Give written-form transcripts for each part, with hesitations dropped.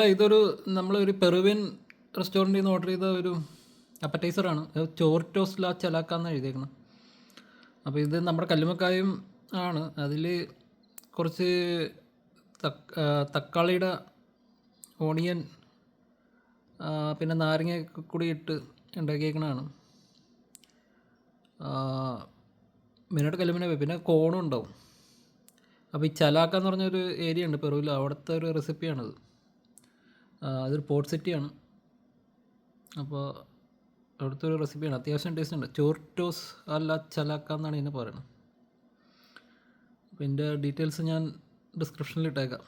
സുഹൃത്തുക്കളെ, ഇതൊരു നമ്മളൊരു പെറുവിയൻ റെസ്റ്റോറൻറ്റിൽ നിന്ന് ഓർഡർ ചെയ്ത ഒരു അപ്പറ്റൈസറാണ്. ചോർട്ടോസ് ലാ ചലാക്ക എന്ന് എഴുതിയേക്കണം. അപ്പോൾ ഇത് നമ്മുടെ കല്ലുമ്മക്കായും ആണ്. അതിൽ കുറച്ച് തക്കാളിയുടെ ഓണിയൻ പിന്നെ നാരങ്ങ കൂടി ഇട്ട് ഉണ്ടാക്കിയേക്കണതാണ്. മെയിനായിട്ട് കല്ലുമ്മക്കായ, പിന്നെ കോണും ഉണ്ടാവും. അപ്പോൾ ഈ ചലാക്ക എന്ന് പറഞ്ഞൊരു ഏരിയ ഉണ്ട് പെറുവിൽ, അവിടുത്തെ ഒരു റെസിപ്പിയാണിത്. അതൊരു പോർട്ട് സിറ്റിയാണ്. അപ്പോൾ അവിടുത്തെ ഒരു റെസിപ്പിയാണ്, അത്യാവശ്യം ടേസ്റ്റ് ഉണ്ട്. ചോർട്ടോസ് അല്ല ചലാക്ക എന്നാണ് ഇതിനെ പറയുന്നത്. അപ്പോൾ ഇതിൻ്റെ ഡീറ്റെയിൽസ് ഞാൻ ഡിസ്ക്രിപ്ഷനിൽ ഇട്ടേക്കാം.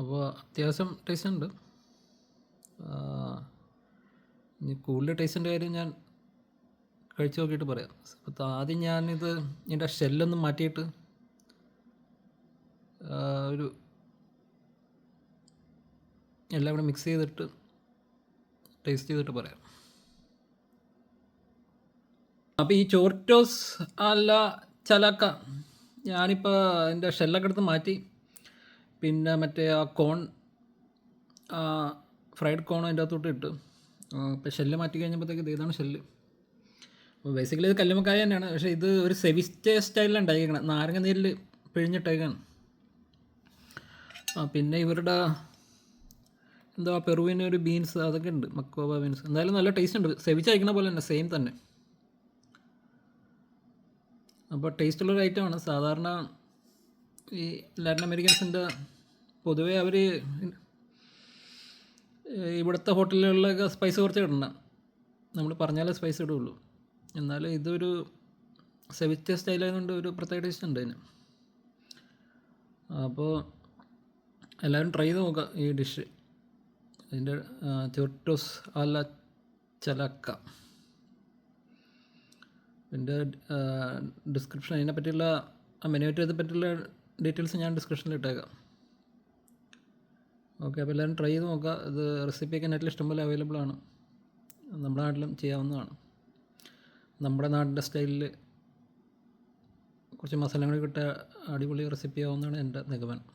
അപ്പോൾ അത്യാവശ്യം ടേസ്റ്റ് ഉണ്ട്. ഇനി കൂടുതൽ ടേസ്റ്റിൻ്റെ കാര്യം ഞാൻ കഴിച്ച് നോക്കിയിട്ട് പറയാം. അപ്പോൾ ആദ്യം ഞാനിത് ഇതിൻ്റെ ഷെല്ലൊന്നും മാറ്റിയിട്ട് ഒരു എല്ലാം കൂടെ മിക്സ് ചെയ്തിട്ട് ടേസ്റ്റ് ചെയ്തിട്ട് പറയാം. അപ്പോൾ ഈ ചോർട്ടോസ് അല്ല ചലാക്ക ഞാനിപ്പോൾ അതിൻ്റെ ഷെല്ലൊക്കെ എടുത്ത് മാറ്റി, പിന്നെ മറ്റേ ആ കോൺ, ഫ്രൈഡ് കോൺ അതിൻ്റെ അകത്തോട്ട് ഇട്ട് ഇപ്പോൾ ഷെല്ല് മാറ്റി കഴിഞ്ഞപ്പോഴത്തേക്ക് ഇതാണ് ഷെല്ല്. അപ്പോൾ ബേസിക്കലി ഇത് കല്ലുമ്മക്കായ തന്നെയാണ്, പക്ഷേ ഇത് ഒരു സെവിസ്റ്റേ സ്റ്റൈലിലാണ് ഉണ്ടാക്കിയേക്കണം. നാരങ്ങ നീരിൽ പിഴിഞ്ഞിട്ടേക്കാണ്. പിന്നെ ഇവരുടെ എന്താ പെറുവിന് ഒരു ബീൻസ് അതൊക്കെ ഉണ്ട്, മക്കോബ ബീൻസ്. എന്തായാലും നല്ല ടേസ്റ്റ് ഉണ്ട്, സെവിച്ച് കഴിക്കണ പോലെ തന്നെ, സെയിം തന്നെ. അപ്പോൾ ടേസ്റ്റുള്ളൊരു ഐറ്റമാണ്. സാധാരണ ഈ ലാറ്റിൻ അമേരിക്കൻസിൻ്റെ പൊതുവേ അവർ ഇവിടുത്തെ ഹോട്ടലുകളിലൊക്കെ സ്പൈസ് കുറച്ച് ഇടണം, നമ്മൾ പറഞ്ഞാലേ സ്പൈസ് ഇടുള്ളൂ. എന്നാലും ഇതൊരു സെവിച്ച സ്റ്റൈലായതുകൊണ്ട് ഒരു പ്രത്യേക ടേസ്റ്റ് ഉണ്ട് അതിന്. അപ്പോൾ എല്ലാവരും ട്രൈ ചെയ്ത് നോക്കുക ഈ ഡിഷ്. അതിൻ്റെ ചോർട്ടോസ് അല്ല ചലാക്ക. ഇതിൻ്റെ ഡിസ്ക്രിപ്ഷൻ, അതിനെ പറ്റിയുള്ള മെനുവിനെ പറ്റിയുള്ള ഡീറ്റെയിൽസ് ഞാൻ ഡിസ്ക്രിപ്ഷനിൽ ഇട്ടേക്കാം. ഓക്കെ, അപ്പോൾ എല്ലാവരും ട്രൈ ചെയ്ത് നോക്കുക. ഇത് റെസിപ്പിയൊക്കെ നെറ്റിൽ ഇഷ്ടംപോലെ അവൈലബിൾ ആണ്. നമ്മുടെ നാട്ടിലും ചെയ്യാവുന്നതാണ്. നമ്മുടെ നാടിൻ്റെ സ്റ്റൈലിൽ കുറച്ച് മസാലകൾ കിട്ടുക അടിപൊളി റെസിപ്പി ആവുന്നതാണ് എൻ്റെ നിഗമനം.